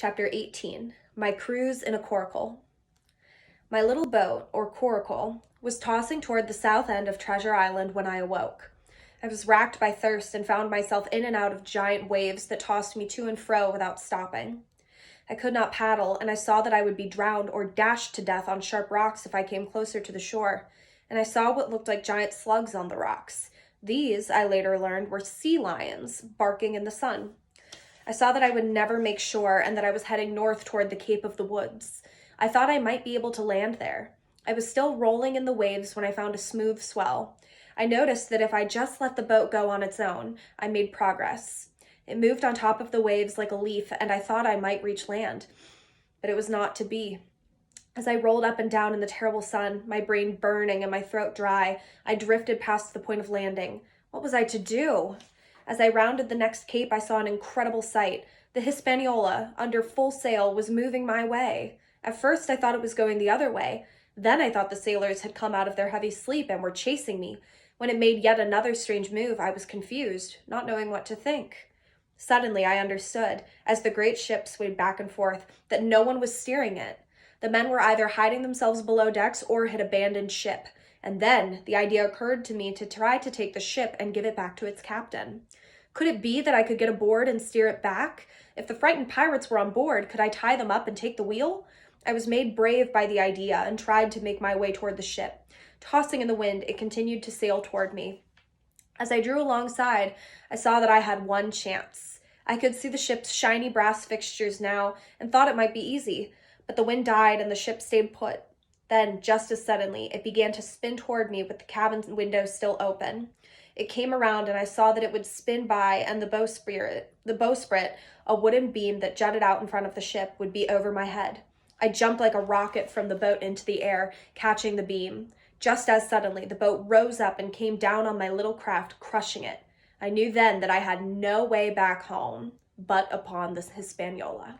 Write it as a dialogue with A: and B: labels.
A: Chapter 18, My Cruise in a Coracle. My little boat, or coracle, was tossing toward the south end of Treasure Island when I awoke. I was racked by thirst and found myself in and out of giant waves that tossed me to and fro without stopping. I could not paddle, and I saw that I would be drowned or dashed to death on sharp rocks if I came closer to the shore, and I saw what looked like giant slugs on the rocks. These, I later learned, were sea lions barking in the sun. I saw that I would never make shore and that I was heading north toward the Cape of the Woods. I thought I might be able to land there. I was still rolling in the waves when I found a smooth swell. I noticed that if I just let the boat go on its own, I made progress. It moved on top of the waves like a leaf, and I thought I might reach land. But it was not to be. As I rolled up and down in the terrible sun, my brain burning and my throat dry, I drifted past the point of landing. What was I to do? As I rounded the next cape, I saw an incredible sight. The Hispaniola, under full sail, was moving my way. At first, I thought it was going the other way. Then I thought the sailors had come out of their heavy sleep and were chasing me. When it made yet another strange move, I was confused, not knowing what to think. Suddenly, I understood, as the great ship swayed back and forth, that no one was steering it. The men were either hiding themselves below decks or had abandoned ship. And then the idea occurred to me to try to take the ship and give it back to its captain. Could it be that I could get aboard and steer it back? If the frightened pirates were on board, could I tie them up and take the wheel? I was made brave by the idea and tried to make my way toward the ship. Tossing in the wind, it continued to sail toward me. As I drew alongside, I saw that I had one chance. I could see the ship's shiny brass fixtures now and thought it might be easy, but the wind died and the ship stayed put. Then, just as suddenly, it began to spin toward me with the cabin window still open. It came around and I saw that it would spin by and the bowsprit, a wooden beam that jutted out in front of the ship, would be over my head. I jumped like a rocket from the boat into the air, catching the beam. Just as suddenly, the boat rose up and came down on my little craft, crushing it. I knew then that I had no way back home but upon the Hispaniola.